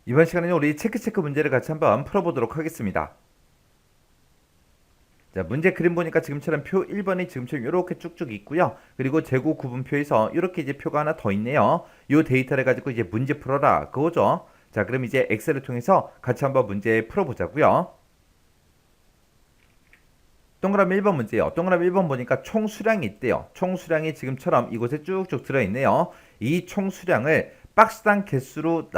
이번 시간에는 우리 체크 문제를 같이 한번 풀어보도록 하겠습니다. 자, 문제 그림 보니까 지금처럼 표 1번이 지금처럼 이렇게 쭉쭉 있고요. 그리고 재고 구분표에서 이렇게 이제 표가 하나 더 있네요. 이 데이터를 가지고 이제 문제 풀어라 그거죠. 자, 그럼 이제 엑셀을 통해서 같이 한번 문제 풀어보자고요. 동그라미 1번 문제요. 동그라미 1번 보니까 총 수량이 있대요. 총 수량이 지금처럼 이곳에 쭉쭉 들어있네요. 이 총 수량을 박스당 개수로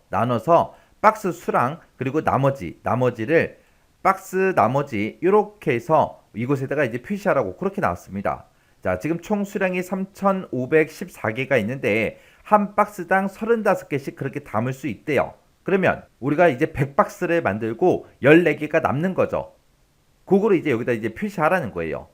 나눠서 박스 수량 그리고 나머지를 박스 나머지 이렇게 해서 이곳에다가 이제 표시하라고 그렇게 나왔습니다. 자, 지금 총 수량이 3,514개가 있는데 한 박스당 35개씩 그렇게 담을 수 있대요. 그러면 우리가 이제 100박스를 만들고 14개가 남는 거죠. 그거를 이제 여기다 이제 표시하라는 거예요.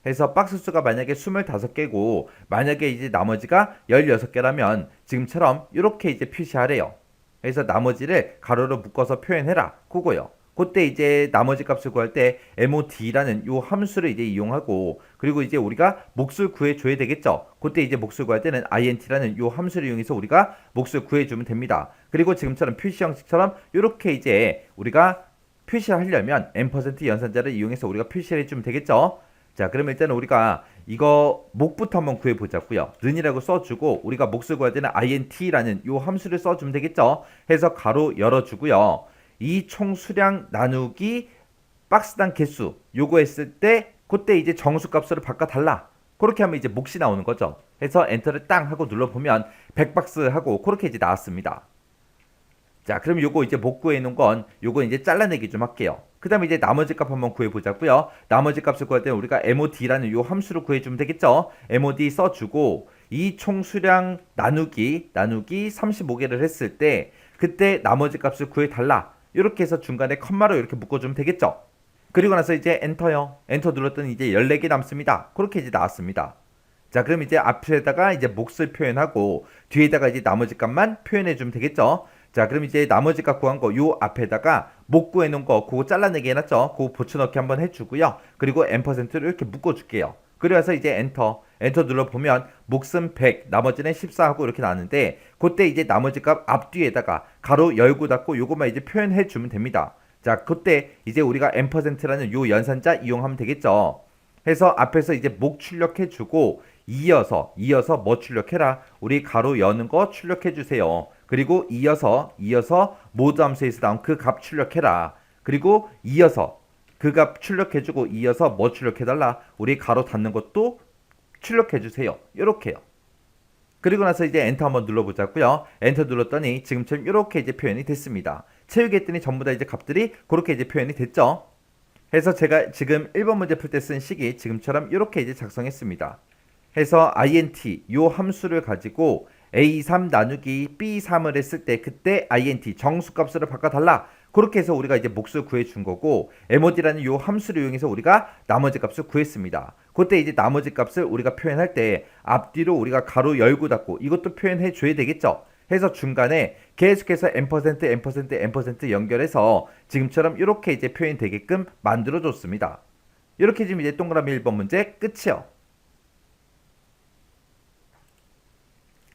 그래서 박스 수가 만약에 25개고 만약에 이제 나머지가 16개라면 지금처럼 이렇게 이제 표시하래요. 그래서 나머지를 가로로 묶어서 표현해라. 그거요. 그때 이제 나머지 값을 구할 때 MOD라는 요 함수를 이제 이용하고 그리고 이제 우리가 몫을 구해 줘야 되겠죠. 그때 이제 몫을 구할 때는 INT라는 요 함수를 이용해서 우리가 몫을 구해 주면 됩니다. 그리고 지금처럼 표시 형식처럼 이렇게 이제 우리가 표시하려면 M% 연산자를 이용해서 우리가 표시를 해주면 되겠죠. 자, 그러면 일단은 우리가 이거 목부터 한번 구해보자고요. 는이라고 써주고 우리가 몫을 구할 때는 int라는 요 함수를 써주면 되겠죠. 해서 가로 열어주고요. 이 총 수량 나누기 박스당 개수 요거 했을 때 그때 이제 정수값으로 바꿔달라. 그렇게 하면 이제 몫이 나오는 거죠. 해서 엔터를 땅 하고 눌러보면 100박스 하고 그렇게 이제 나왔습니다. 자, 그럼 요거 이제 못 구해놓은 건 요거 이제 잘라내기 좀 할게요. 그 다음에 이제 나머지 값 한번 구해보자고요. 나머지 값을 구할 때는 우리가 MOD라는 요 함수를 구해주면 되겠죠. MOD 써주고 이 총 수량 나누기 35개를 했을 때 그때 나머지 값을 구해달라. 이렇게 해서 중간에 컴마로 이렇게 묶어주면 되겠죠. 그리고 나서 이제 엔터요. 엔터 눌렀더니 이제 14개 남습니다. 그렇게 이제 나왔습니다. 자, 그럼 이제 앞에다가 이제 몫을 표현하고 뒤에다가 이제 나머지 값만 표현해주면 되겠죠. 자, 그럼 이제 나머지 값 구한 거 요 앞에다가 못 구해놓은 거 그거 잘라내기 해놨죠. 그거 붙여넣기 한번 해주고요. 그리고 N%를 이렇게 묶어줄게요. 그래서 이제 엔터 눌러보면 몫은 100 나머지는 14 하고 이렇게 나왔는데 그때 이제 나머지 값 앞뒤에다가 가로 열고 닫고 요것만 이제 표현해주면 됩니다. 자, 그때 이제 우리가 N%라는 요 연산자 이용하면 되겠죠. 해서 앞에서 이제 목 출력해주고 이어서 뭐 출력해라. 우리 가로 여는 거 출력해주세요. 그리고 이어서 모드 함수에서 나온 그 값 출력해라. 그리고 이어서 그 값 출력해주고 이어서 뭐 출력해달라. 우리 가로 닫는 것도 출력해주세요. 이렇게요. 그리고 나서 이제 엔터 한번 눌러보자고요. 엔터 눌렀더니 지금처럼 이렇게 이제 표현이 됐습니다. 채우기 했더니 전부 다 이제 값들이 그렇게 이제 표현이 됐죠. 해서 제가 지금 1번 문제 풀 때 쓴 식이 지금처럼 이렇게 이제 작성했습니다. 해서 int 요 함수를 가지고 a3 나누기 b3을 했을 때 그때 int 정수값으로 바꿔달라. 그렇게 해서 우리가 이제 몫을 구해준 거고 mod라는 요 함수를 이용해서 우리가 나머지 값을 구했습니다. 그때 이제 나머지 값을 우리가 표현할 때 앞뒤로 우리가 가로 열고 닫고 이것도 표현해 줘야 되겠죠. 해서 중간에 계속해서 M% 연결해서 지금처럼 이렇게 이제 표현되게끔 만들어 줬습니다. 이렇게 지금 이제 동그라미 1번 문제 끝이요.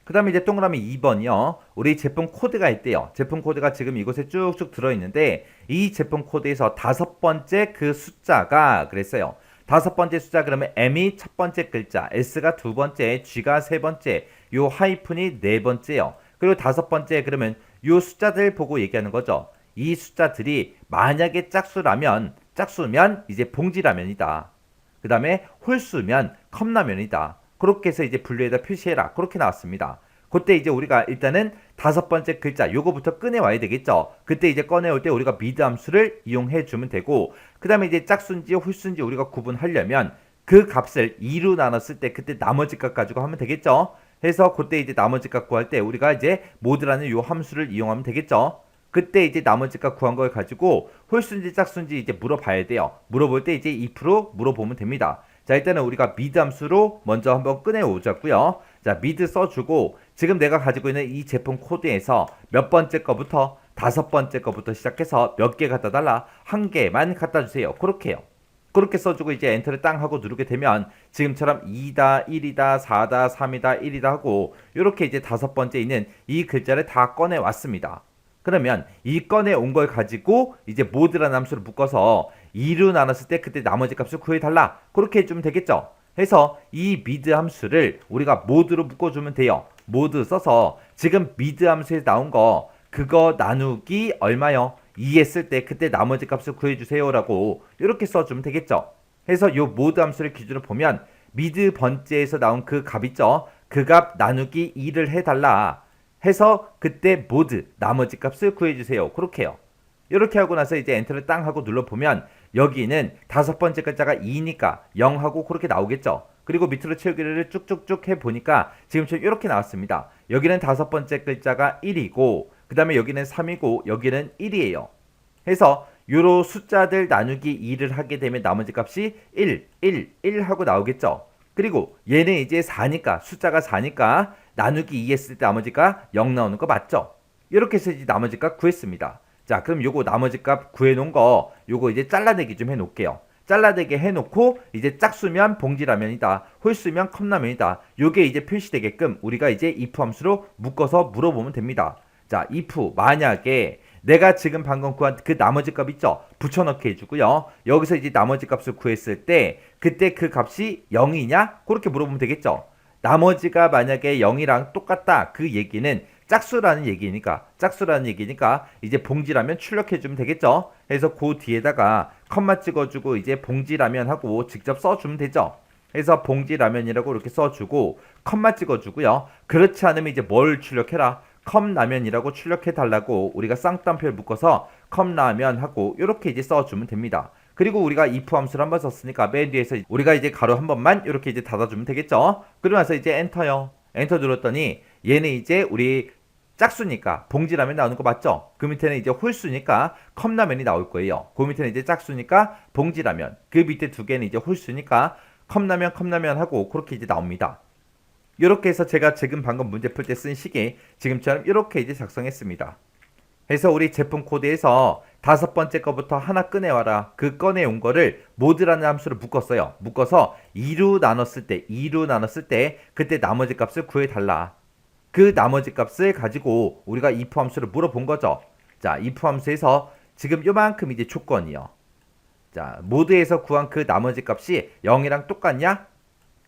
그 다음에 이제 동그라미 2번이요. 우리 제품 코드가 있대요. 제품 코드가 지금 이곳에 쭉쭉 들어있는데 이 제품 코드에서 5번째 그 숫자가 그랬어요. 5번째 숫자 그러면 M이 첫 번째 글자, S가 두 번째, G가 세 번째, 요 하이픈이 네 번째요. 그리고 5번째 그러면 요 숫자들 보고 얘기하는 거죠. 이 숫자들이 만약에 짝수면 이제 봉지라면이다. 그 다음에 홀수면 컵라면이다. 그렇게 해서 이제 분류에다 표시해라. 그렇게 나왔습니다. 그때 이제 우리가 일단은 5번째 글자 요거부터 꺼내와야 되겠죠. 그때 이제 꺼내올 때 우리가 미드 함수를 이용해 주면 되고 그 다음에 이제 짝수인지 홀수인지 우리가 구분하려면 그 값을 2로 나눴을 때 그때 나머지 값 가지고 하면 되겠죠. 해서 그때 이제 나머지 값 구할 때 우리가 이제 모드라는 요 함수를 이용하면 되겠죠. 그때 이제 나머지 값 구한 걸 가지고 홀수인지 짝수인지 이제 물어봐야 돼요. 물어볼 때 이제 if 물어보면 됩니다. 자, 일단은 우리가 미드 함수로 먼저 한번 꺼내오자고요. 자, 미드 써주고 지금 내가 가지고 있는 이 제품 코드에서 몇 번째 거부터 5번째 거부터 시작해서 몇 개 갖다 달라. 한 개만 갖다 주세요. 그렇게 해요. 그렇게 써주고 이제 엔터를 땅 하고 누르게 되면 지금처럼 2다, 1이다, 4다, 3이다, 1이다 하고 이렇게 이제 5번째 있는 이 글자를 다 꺼내 왔습니다. 그러면 이 꺼내 온 걸 가지고 이제 모드라는 함수를 묶어서 2로 나눴을 때 그때 나머지 값을 구해달라. 그렇게 해주면 되겠죠. 해서 이 미드 함수를 우리가 모드로 묶어주면 돼요. 모드 써서 지금 미드 함수에서 나온 거 그거 나누기 얼마요? 2 했을 때 그때 나머지 값을 구해주세요 라고 이렇게 써주면 되겠죠. 해서 요 모드 함수를 기준으로 보면 미드 번째에서 나온 그 값 있죠. 그 값 나누기 2를 해달라 해서 그때 모드 나머지 값을 구해주세요. 그렇게 해요. 이렇게 하고 나서 이제 엔터를 땅 하고 눌러보면 여기는 다섯 번째 글자가 2니까 0하고 그렇게 나오겠죠. 그리고 밑으로 채우기를 쭉쭉쭉 해보니까 지금처럼 이렇게 나왔습니다. 여기는 다섯 번째 글자가 1이고 그 다음에 여기는 3이고 여기는 1이에요. 해서 요로 숫자들 나누기 2를 하게 되면 나머지 값이 1, 1, 1 하고 나오겠죠. 그리고 얘는 이제 4니까 숫자가 4니까 나누기 2 했을 때 나머지가 0 나오는 거 맞죠? 이렇게 해서 이제 나머지 값 구했습니다. 자, 그럼 요거 나머지 값 구해놓은 거 요거 이제 잘라내기 좀 해놓을게요. 잘라내게 해놓고 이제 짝수면 봉지라면이다. 홀수면 컵라면이다. 요게 이제 표시되게끔 우리가 이제 if 함수로 묶어서 물어보면 됩니다. 자, if 만약에 내가 지금 방금 구한 그 나머지 값 있죠? 붙여넣기 해주고요. 여기서 이제 나머지 값을 구했을 때 그때 그 값이 0이냐? 그렇게 물어보면 되겠죠. 나머지가 만약에 0이랑 똑같다. 그 얘기는 짝수라는 얘기니까 이제 봉지라면 출력해주면 되겠죠. 그래서 그 뒤에다가 컴마 찍어주고 이제 봉지라면 하고 직접 써주면 되죠. 그래서 봉지라면이라고 이렇게 써주고 컴마 찍어주고요. 그렇지 않으면 이제 뭘 출력해라? 컵라면이라고 출력해달라고 우리가 쌍따옴표를 묶어서 컵라면 하고 이렇게 이제 써주면 됩니다. 그리고 우리가 if 함수를 한번 썼으니까 맨 뒤에서 우리가 이제 가로 한 번만 이렇게 이제 닫아주면 되겠죠. 그러고 나서 이제 엔터요. 엔터 눌렀더니 얘는 이제 우리 짝수니까 봉지라면 나오는 거 맞죠? 그 밑에는 이제 홀수니까 컵라면이 나올 거예요. 그 밑에는 이제 짝수니까 봉지라면, 그 밑에 두 개는 이제 홀수니까 컵라면 하고 그렇게 이제 나옵니다. 이렇게 해서 제가 지금 방금 문제 풀 때 쓴 식이 지금처럼 이렇게 이제 작성했습니다. 그래서 우리 제품 코드에서 다섯 번째 거부터 하나 꺼내와라. 그 꺼내온 거를 모드라는 함수를 묶었어요. 묶어서 2로 나눴을 때 그때 나머지 값을 구해달라. 그 나머지 값을 가지고 우리가 if 함수를 물어본 거죠. 자, if 함수에서 지금 요만큼 이제 조건이요. 자, 모드에서 구한 그 나머지 값이 0이랑 똑같냐?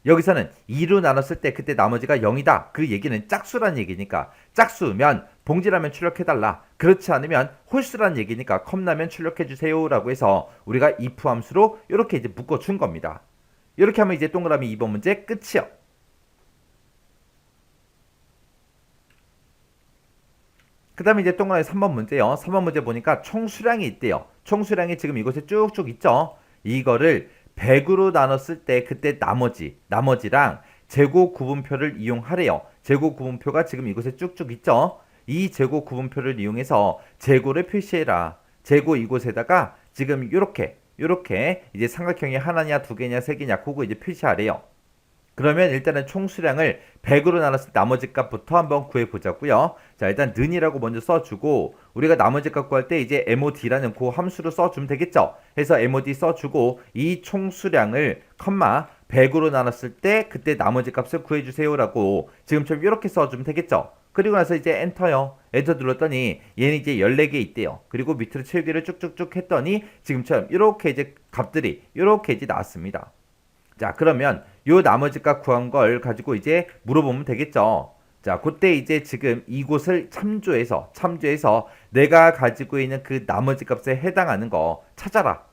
여기서는 2로 나눴을 때 그때 나머지가 0이다. 그 얘기는 짝수란 얘기니까 짝수면 봉지라면 출력해달라. 그렇지 않으면 홀수란 얘기니까 컵라면 출력해주세요 라고 해서 우리가 if 함수로 이렇게 이제 묶어준 겁니다. 이렇게 하면 이제 동그라미 2번 문제 끝이요. 그 다음에 이제 동그라미 3번 문제요. 3번 문제 보니까 총수량이 있대요. 총수량이 지금 이곳에 쭉쭉 있죠. 이거를 100으로 나눴을 때 그때 나머지랑 재고 구분표를 이용하래요. 재고 구분표가 지금 이곳에 쭉쭉 있죠. 이 재고 구분표를 이용해서 재고를 표시해라. 재고 이곳에다가 지금 이렇게 이제 삼각형이 하나냐 두 개냐 세 개냐 그거 이제 표시하래요. 그러면 일단은 총수량을 100으로 나눴을 때 나머지 값부터 한번 구해보자고요. 자, 일단 는이라고 먼저 써주고 우리가 나머지 값 구할 때 이제 mod라는 그 함수로 써주면 되겠죠. 해서 mod 써주고 이 총수량을 100으로 나눴을 때 그때 나머지 값을 구해주세요 라고 지금처럼 이렇게 써주면 되겠죠. 그리고 나서 이제 엔터요. 엔터 눌렀더니 얘는 이제 14개 있대요. 그리고 밑으로 채우기를 쭉쭉쭉 했더니 지금처럼 이렇게 이제 값들이 이렇게 이제 나왔습니다. 자, 그러면 요 나머지 값 구한 걸 가지고 이제 물어보면 되겠죠. 자, 그때 이제 지금 이곳을 참조해서 내가 가지고 있는 그 나머지 값에 해당하는 거 찾아라.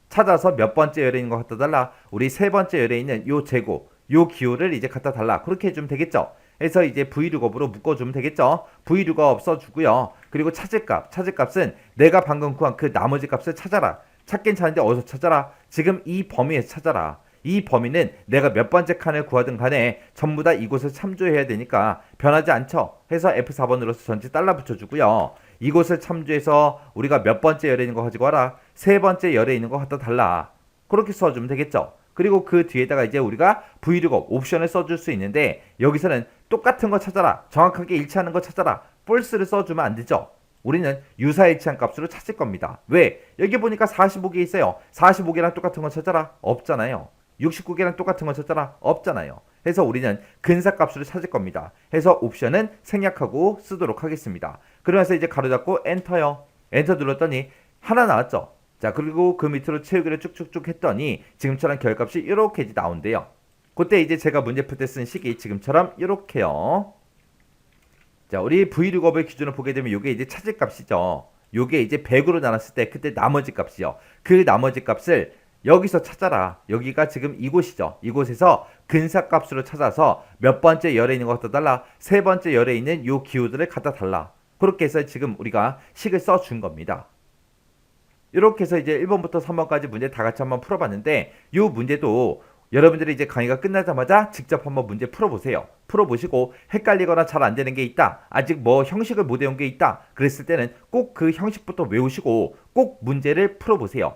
찾아서 몇 번째 열에 있는 거 갖다 달라. 우리 세 번째 열에 있는 요 재고, 요 기호를 이제 갖다 달라. 그렇게 해주면 되겠죠. 해서 이제 vlookup으로 묶어주면 되겠죠. vlookup 써주고요. 그리고 찾을 값은 내가 방금 구한 그 나머지 값을 찾아라. 찾긴 찾는데 어디서 찾아라? 지금 이 범위에서 찾아라. 이 범위는 내가 몇 번째 칸을 구하든 간에 전부 다 이곳을 참조해야 되니까 변하지 않죠. 해서 F4번 눌러서 전체 달러 붙여주고요. 이곳을 참조해서 우리가 몇 번째 열에 있는 거 가지고 와라. 세 번째 열에 있는 거 갖다 달라. 그렇게 써주면 되겠죠. 그리고 그 뒤에다가 이제 우리가 vlookup 옵션을 써줄 수 있는데 여기서는 똑같은 거 찾아라. 정확하게 일치하는 거 찾아라. false를 써주면 안 되죠. 우리는 유사일치한 값으로 찾을 겁니다. 왜? 여기 보니까 45개 있어요. 45개랑 똑같은 거 찾아라. 없잖아요. 69개랑 똑같은 거 찾아라. 없잖아요. 해서 우리는 근사값으로 찾을 겁니다. 해서 옵션은 생략하고 쓰도록 하겠습니다. 그러면서 이제 가로 잡고 엔터요. 엔터 눌렀더니 하나 나왔죠. 자, 그리고 그 밑으로 채우기를 쭉쭉쭉 했더니 지금처럼 결값이 이렇게 이제 나온대요. 그때 이제 제가 문제 풀 때 쓴 식이 지금처럼 이렇게요. 자, 우리 V룩업을 기준으로 보게 되면 이게 이제 찾을 값이죠. 요게 이제 100으로 나눴을 때 그때 나머지 값이요. 그 나머지 값을 여기서 찾아라. 여기가 지금 이곳이죠. 이곳에서 근사값으로 찾아서 몇 번째 열에 있는 거 갖다 달라. 세 번째 열에 있는 요 기호들을 갖다 달라. 그렇게 해서 지금 우리가 식을 써준 겁니다. 이렇게 해서 이제 1번부터 3번까지 문제 다 같이 한번 풀어봤는데 이 문제도 여러분들이 이제 강의가 끝나자마자 직접 한번 문제 풀어보세요. 풀어보시고 헷갈리거나 잘 안 되는 게 있다. 아직 뭐 형식을 못 외운 게 있다. 그랬을 때는 꼭 그 형식부터 외우시고 꼭 문제를 풀어보세요.